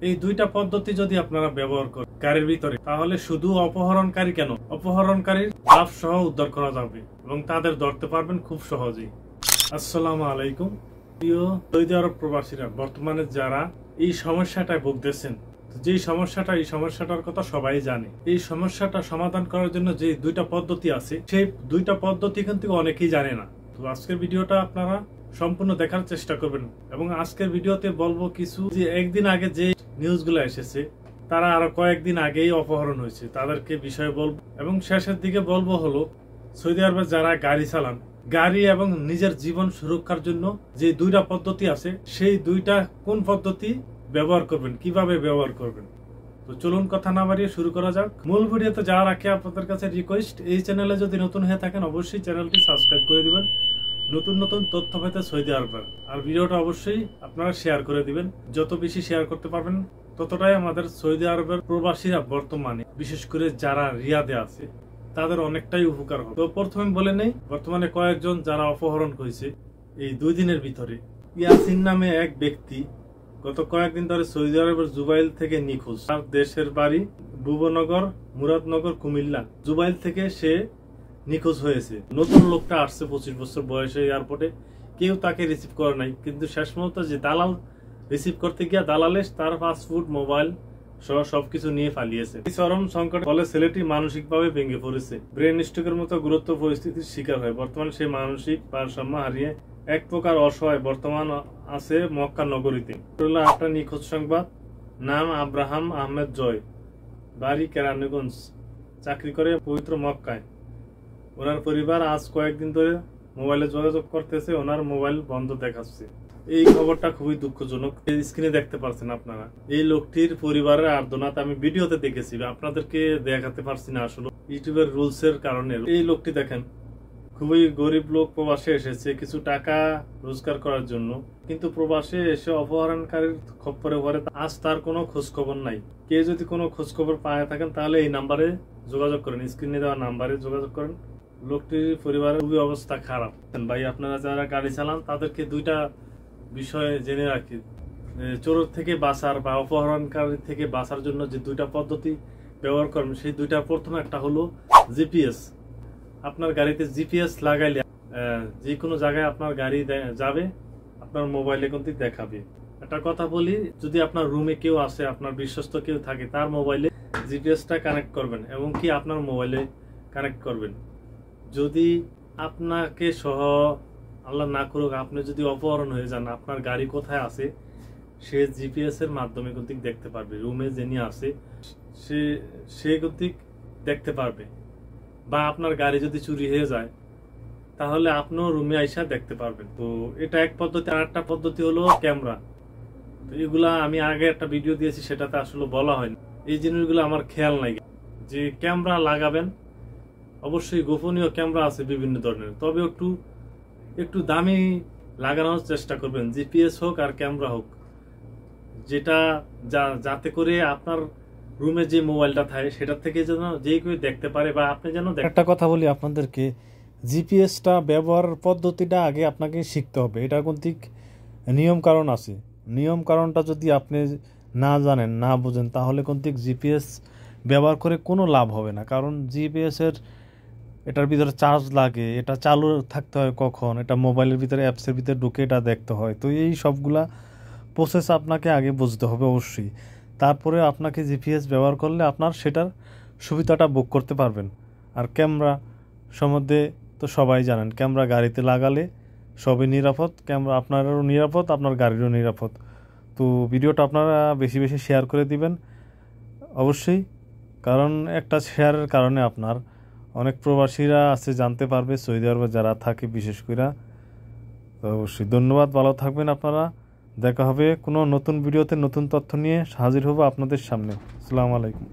এই দুইটা পদ্ধতি যদি আপনারা ব্যবহার করেন গাড়ির ভিতরে, তাহলে শুধু অপহরণকারী কেন, অপহরণকারীর লাভ সহ উদ্ধার করা যাবে এবং তাদের ধরতে পারবেন খুব সহজেই। আসসালামু আলাইকুম প্রিয় সৌদি আরব প্রবাসীরা, বর্তমানে যারা এই সমস্যাটায় ভুগতেছেন, এই সমস্যাটার কথা সবাই জানে। এই সমস্যাটা সমাধান করার জন্য যে দুইটা পদ্ধতি আছে, সেই দুইটা পদ্ধতি কিন্তু অনেকেই জানে না। তো আজকের ভিডিওটা আপনারা সম্পূর্ণ দেখার চেষ্টা করবেন এবং আজকের ভিডিওতে বলবো কিছু যে একদিন আগে যে নিউজগুলো এসেছে, তারা আরো কয়েকদিন আগেই অপহরণ হয়েছে, তাদেরকে বিষয়ে বলবো এবং শেষের দিকে বলবো হলো সৌদি আরবে যারা গাড়ি চালান, গাড়ি এবং নিজের জীবন সুরক্ষার জন্য যে দুইটা পদ্ধতি আছে, সেই দুইটা কোন পদ্ধতি ব্যবহার করবেন, কিভাবে ব্যবহার করবেন। তো চলুন কথা না বাড়িয়ে শুরু করা যাক। মূল ভিডিওতে যাওয়ার আগে আপনাদের কাছে রিকোয়েস্ট, এই চ্যানেলে যদি নতুন হয়ে থাকেন অবশ্যই চ্যানেলটি সাবস্ক্রাইব করে দিবেন নতুন নতুন তথ্য পেতে সৌদি আরবের। আর ভিডিওটা অবশ্যই আপনারা শেয়ার করে দিবেন, যত বেশি শেয়ার করতে পারবেন ততটাই আমাদের সৌদি আরবের প্রবাসীরা বর্তমানে, বিশেষ করে যারা রিয়াদে আছে, তাদের অনেকটাই উপকার হবে। তো প্রথমে বলে নেই, বর্তমানে কয়েকজন যারা অপহরণ হয়েছে এই 2 দিনের ভিতরে। ইয়াসিন নামে এক ব্যক্তি গত কয়েকদিন ধরে সৌদি আরবের জুবাইল থেকে নিখোঁজ। তার দেশের বাড়ি ভুবনগর, মুরাদনগর, কুমিল্লা। জুবাইল থেকে সে নিখোঁজ হয়েছে। নতুন লোকটা আসছে 25 বছর বয়সে এয়ারপোর্টে, কেউ তাকে রিসিভ করে নাই, কিন্তু শেষ মুহূর্তে যে দালাল রিসিভ করতে গিয়া দালালে তার পাসপোর্ট, মোবাইল সহ সবকিছু নিয়ে পালিয়েছে। এই চরম সংকট ফলে ছেলেটি মানসিকভাবে ভেঙে পড়েছে, ব্রেন স্ট্রোকের মতো গুরুত্ব পরিস্থিতির শিকার হয়। বর্তমানে সে মানসিক ভারসাম্য হারিয়ে এক প্রকার অসহায় বর্তমান আছে মক্কা নগরীতে। একটা নিখোঁজ সংবাদ। নাম আব্রাহাম আহমেদ জয়, বাড়ি কেরানীগঞ্জ, চাকরি করে পবিত্র মক্কায়। ওনার পরিবার আজ কয়েকদিন ধরে মোবাইলে যোগাযোগ করতেছে, ওনার মোবাইল বন্ধ দেখাচ্ছে। এই খবরটা খুবই দুঃখজনক। স্ক্রিনে দেখতে পাচ্ছেন আপনারা এই লোকটির পরিবারের আর্তনাদ। আমি ভিডিওতে দেখেছি, আপনাদেরকে দেখাতে পারছি না আসলে ইউটিউবের রুলস এর কারণে। এই লোকটি দেখেন, খুবই গরিব লোক, প্রবাসে এসেছে কিছু টাকা রোজগার করার জন্য, কিন্তু প্রবাসে এসে অপহরণকারীর খপ্পরে পড়ে। আজ তার কোনো খোঁজ খবর নাই। কেউ যদি কোনো খোঁজ খবর পায় থাকেন তাহলে এই নাম্বারে যোগাযোগ করেন, স্ক্রিনে দেওয়া নাম্বারে যোগাযোগ করেন। লোকটির পরিবারের খুবই অবস্থা খারাপ। ভাই, আপনারা যারা গাড়ি চালান তাদেরকে দুইটা বিষয়ে জেনে রাখি। চোর থেকে বাঁচার বা অপহরণকারী থেকে বাঁচার জন্য যে দুইটা পদ্ধতি ব্যবহার করবেন, সেই দুইটা প্রথমে একটা হলো জিপিএস। আপনার গাড়িতে জিপিএস লাগাইলে যে কোনো জায়গায় আপনার গাড়ি যাবে, আপনার মোবাইলে কিন্তু দেখাবে। একটা কথা বলি, যদি আপনার রুমে কেউ আসে, আপনার বিশ্বস্ত কেউ থাকে, তার মোবাইলে জিপিএসটা কানেক্ট করবেন এবং কি আপনার মোবাইলে কানেক্ট করবেন। যদি আপনাকে সহ আল্লাহ না করুক আপনি যদি অপহরণ হয়ে যান, আপনার গাড়ি কোথায় আছে সে জিপিএস এর মাধ্যমে কিন্তু দেখতে পারবে। রুমে যিনি আছে সে কিন্তু দেখতে পারবে। বা আপনার গাড়ি যদি চুরি হয়ে যায় তাহলে আপনিও রুমে আইসা দেখতে পারবেন। তো এটা এক পদ্ধতি। আর একটা পদ্ধতি হলো ক্যামেরা। তো এগুলা আমি আগে একটা ভিডিও দিয়েছি, সেটাতে আসলে বলা হয়নি। এই জিনিসগুলো আমার খেয়াল নাই যে ক্যামেরা লাগাবেন। অবশ্যই গোপনীয় ক্যামেরা আছে বিভিন্ন ধরনের, তবে একটু দামি লাগানোর চেষ্টা করবেন। জিপিএস হোক আর ক্যামেরা হোক, যেটা যাতে করে আপনার রুমে যে মোবাইলটা থাকে সেটার থেকে যেন যে কেউ দেখতে পারে বা আপনি যেন। একটা কথা বলি আপনাদেরকে, জিপিএসটা ব্যবহার পদ্ধতিটা আগে আপনাকে শিখতে হবে। এটা কিন্তু নিয়ম কারণ আছে। নিয়ম কারণটা যদি আপনি না জানেন, না বুঝেন, তাহলে কিন্তু জিপিএস ব্যবহার করে কোনো লাভ হবে না। কারণ জিপিএস এর এটার ভিতরে চার্জ লাগে, এটা চালু থাকতে হয় কখন, এটা মোবাইলের ভিতরে অ্যাপসের ভিতরে ঢুকে এটা দেখতে হয়। তো এই সবগুলা প্রসেস আপনাকে আগে বুঝতে হবে অবশ্যই। তারপরে আপনাকে জিপিএস ব্যবহার করলে আপনার সেটার সুবিধাটা ভোগ করতে পারবেন। আর ক্যামেরা সম্বন্ধে তো সবাই জানেন, ক্যামেরা গাড়িতে লাগালে সবই নিরাপদ। ক্যামেরা আপনারও নিরাপদ, আপনার গাড়িরও নিরাপদ। তো ভিডিওটা আপনারা বেশি বেশি শেয়ার করে দিবেন অবশ্যই, কারণ একটা শেয়ারের কারণে আপনার অনেক প্রবাসীরা আছে জানতে পারবে, সৌদি আরবে যারা থাকে বিশেষ করে। তো অবশ্যই ধন্যবাদ, ভালো থাকবেন আপনারা। দেখা হবে কোনো নতুন ভিডিওতে, নতুন তথ্য নিয়ে হাজির হব আপনাদের সামনে। আসসালামু আলাইকুম।